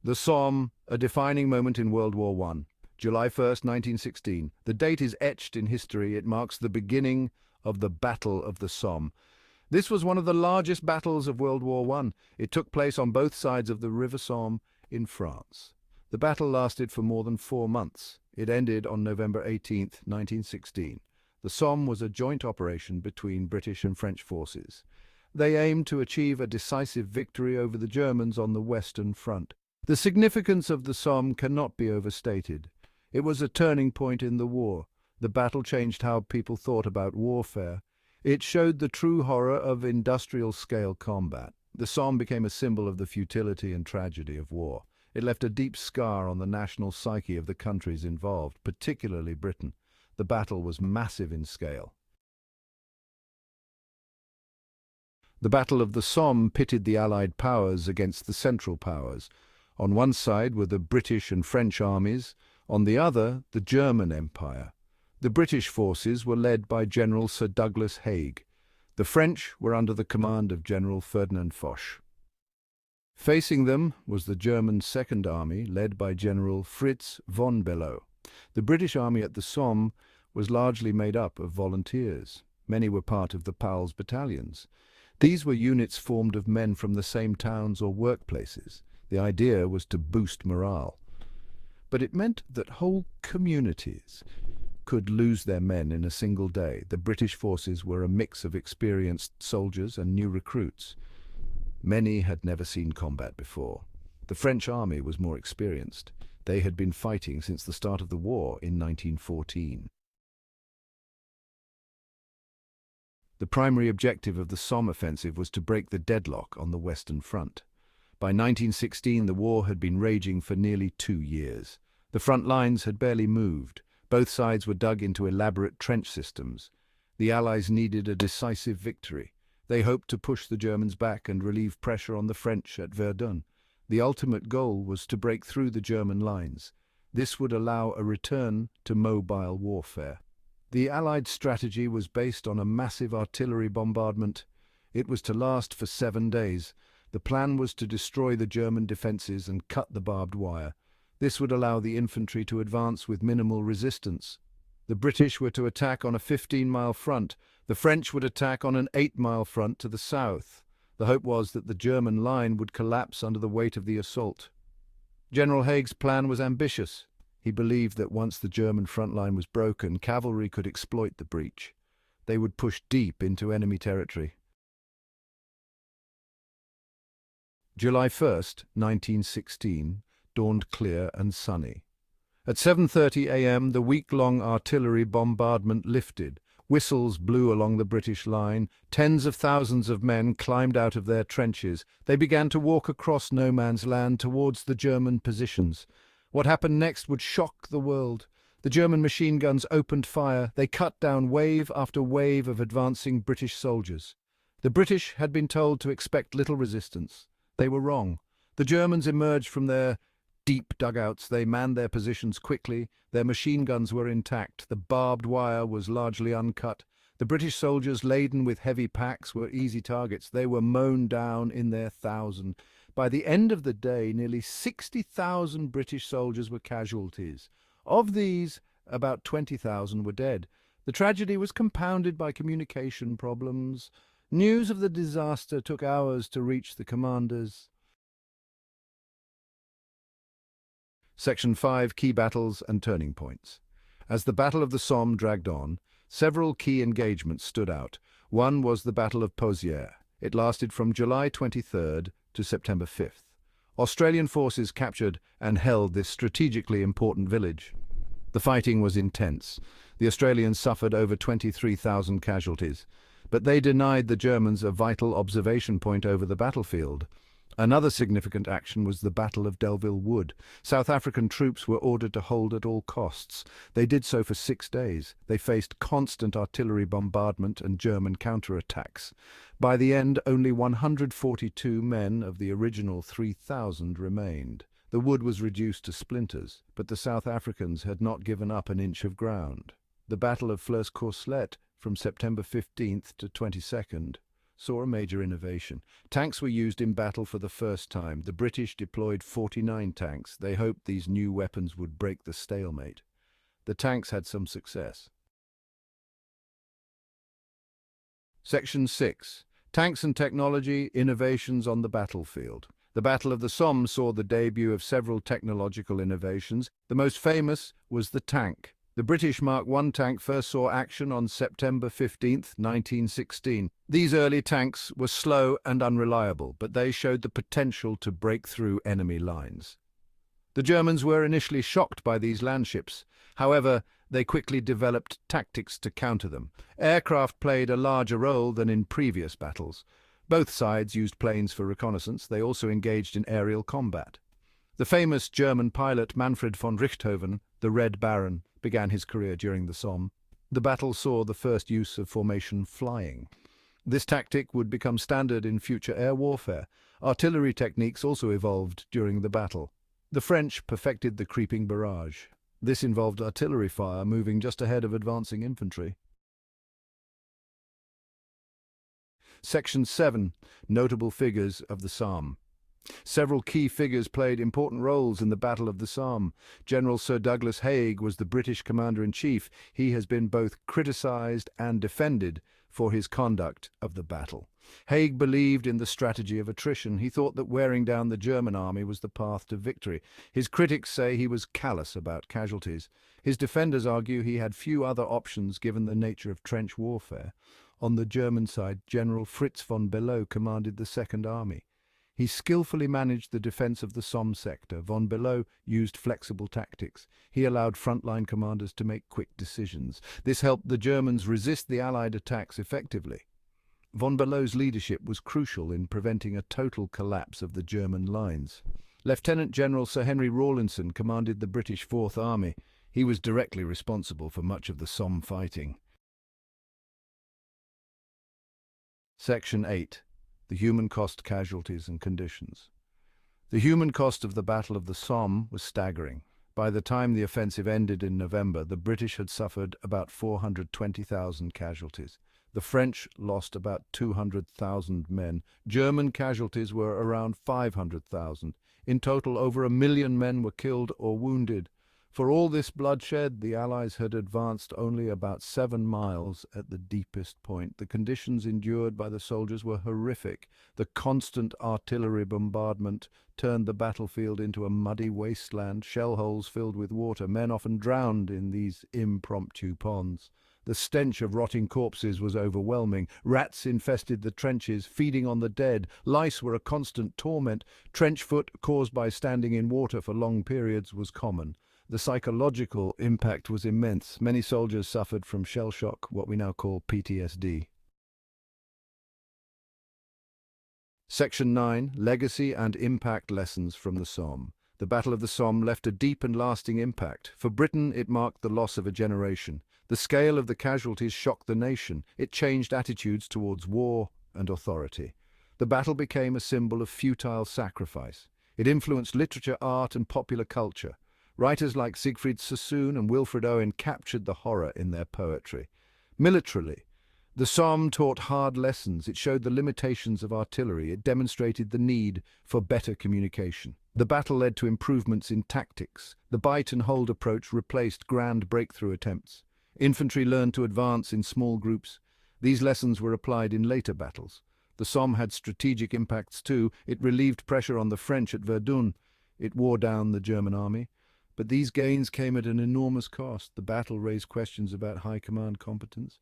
The Somme, a defining moment in World War I. July 1st, 1916. The date is etched in history. It marks the beginning of the Battle of the Somme. This was one of the largest battles of World War I. It took place on both sides of the River Somme in France. The battle lasted for more than 4 months. It ended on November 18th, 1916. The Somme was a joint operation between British and French forces. They aimed to achieve a decisive victory over the Germans on the Western Front. The significance of the Somme cannot be overstated. It was a turning point in the war. The battle changed how people thought about warfare. It showed the true horror of industrial-scale combat. The Somme became a symbol of the futility and tragedy of war. It left a deep scar on the national psyche of the countries involved, particularly Britain. The battle was massive in scale. The Battle of the Somme pitted the Allied powers against the Central Powers. On one side were the British and French armies, on the other the German Empire. The British forces were led by General Sir Douglas Haig. The French were under the command of General Ferdinand Foch. Facing them was the German Second Army, led by General Fritz von Below. The British army at the Somme was largely made up of volunteers. Many were part of the PALS battalions. These were units formed of men from the same towns or workplaces. The idea was to boost morale. But it meant that whole communities could lose their men in a single day. The British forces were a mix of experienced soldiers and new recruits. Many had never seen combat before. The French army was more experienced. They had been fighting since the start of the war in 1914. The primary objective of the Somme offensive was to break the deadlock on the Western Front. By 1916, the war had been raging for nearly 2 years. The front lines had barely moved. Both sides were dug into elaborate trench systems. The Allies needed a decisive victory. They hoped to push the Germans back and relieve pressure on the French at Verdun. The ultimate goal was to break through the German lines. This would allow a return to mobile warfare. The Allied strategy was based on a massive artillery bombardment. It was to last for 7 days. The plan was to destroy the German defenses and cut the barbed wire. This would allow the infantry to advance with minimal resistance. The British were to attack on a 15-mile front. The French would attack on an 8-mile front to the south. The hope was that the German line would collapse under the weight of the assault. General Haig's plan was ambitious. He believed that once the German front line was broken, cavalry could exploit the breach. They would push deep into enemy territory. July 1st, 1916, dawned clear and sunny. At 7:30 a.m., the week-long artillery bombardment lifted. Whistles blew along the British line. Tens of thousands of men climbed out of their trenches. They began to walk across no man's land towards the German positions. What happened next would shock the world. The German machine guns opened fire. They cut down wave after wave of advancing British soldiers. The British had been told to expect little resistance. They were wrong. The Germans emerged from their deep dugouts. They manned their positions quickly. Their machine guns were intact. The barbed wire was largely uncut. The British soldiers, laden with heavy packs, were easy targets. They were mown down in their thousands. By the end of the day, nearly 60,000 British soldiers were casualties. Of these, about 20,000 were dead. The tragedy was compounded by communication problems. News of the disaster took hours to reach the commanders. Section 5. Key battles and turning points. As the Battle of the Somme dragged on, several key engagements stood out. One was the Battle of Pozières. It lasted from July 23rd to September 5th. Australian forces captured and held this strategically important village. The fighting was intense. The Australians suffered over 23,000 casualties, but they denied the Germans a vital observation point over the battlefield. Another significant action was the Battle of Delville Wood. South African troops were ordered to hold at all costs. They did so for 6 days. They faced constant artillery bombardment and German counterattacks. By the end, only 142 men of the original 3,000 remained. The wood was reduced to splinters, but the South Africans had not given up an inch of ground. The Battle of Flers-Courcelette, from September 15th to 22nd, saw a major innovation. Tanks were used in battle for the first time. The British deployed 49 tanks. They hoped these new weapons would break the stalemate. The tanks had some success. Section 6. Tanks and Technology, Innovations on the Battlefield. The Battle of the Somme saw the debut of several technological innovations. The most famous was the tank. The British Mark I tank first saw action on September 15, 1916. These early tanks were slow and unreliable, but they showed the potential to break through enemy lines. The Germans were initially shocked by these landships. However, they quickly developed tactics to counter them. Aircraft played a larger role than in previous battles. Both sides used planes for reconnaissance. They also engaged in aerial combat. The famous German pilot Manfred von Richthofen, the Red Baron, began his career during the Somme. The battle saw the first use of formation flying. This tactic would become standard in future air warfare. Artillery techniques also evolved during the battle. The French perfected the creeping barrage. This involved artillery fire moving just ahead of advancing infantry. Section 7. Notable figures of the Somme. Several key figures played important roles in the Battle of the Somme. General Sir Douglas Haig was the British commander-in-chief. He has been both criticised and defended for his conduct of the battle. Haig believed in the strategy of attrition. He thought that wearing down the German army was the path to victory. His critics say he was callous about casualties. His defenders argue he had few other options given the nature of trench warfare. On the German side, General Fritz von Below commanded the Second Army. He skillfully managed the defense of the Somme sector. Von Below used flexible tactics. He allowed frontline commanders to make quick decisions. This helped the Germans resist the Allied attacks effectively. Von Below's leadership was crucial in preventing a total collapse of the German lines. Lieutenant General Sir Henry Rawlinson commanded the British Fourth Army. He was directly responsible for much of the Somme fighting. Section 8. The human cost, casualties and conditions. The human cost of the Battle of the Somme was staggering. By the time the offensive ended in November, the British had suffered about 420,000 casualties. The French lost about 200,000 men. German casualties were around 500,000. In total, over 1 million men were killed or wounded. For all this bloodshed, the Allies had advanced only about 7 miles at the deepest point. The conditions endured by the soldiers were horrific. The constant artillery bombardment turned the battlefield into a muddy wasteland, shell holes filled with water. Men often drowned in these impromptu ponds. The stench of rotting corpses was overwhelming. Rats infested the trenches, feeding on the dead. Lice were a constant torment. Trench foot, caused by standing in water for long periods, was common. The psychological impact was immense. Many soldiers suffered from shell shock, what we now call PTSD. Section 9. Legacy and Impact Lessons from the Somme. The Battle of the Somme left a deep and lasting impact. For Britain, it marked the loss of a generation. The scale of the casualties shocked the nation. It changed attitudes towards war and authority. The battle became a symbol of futile sacrifice. It influenced literature, art, and popular culture. Writers like Siegfried Sassoon and Wilfred Owen captured the horror in their poetry. Militarily, the Somme taught hard lessons. It showed the limitations of artillery. It demonstrated the need for better communication. The battle led to improvements in tactics. The bite-and-hold approach replaced grand breakthrough attempts. Infantry learned to advance in small groups. These lessons were applied in later battles. The Somme had strategic impacts too. It relieved pressure on the French at Verdun. It wore down the German army. But these gains came at an enormous cost. The battle raised questions about high command competence.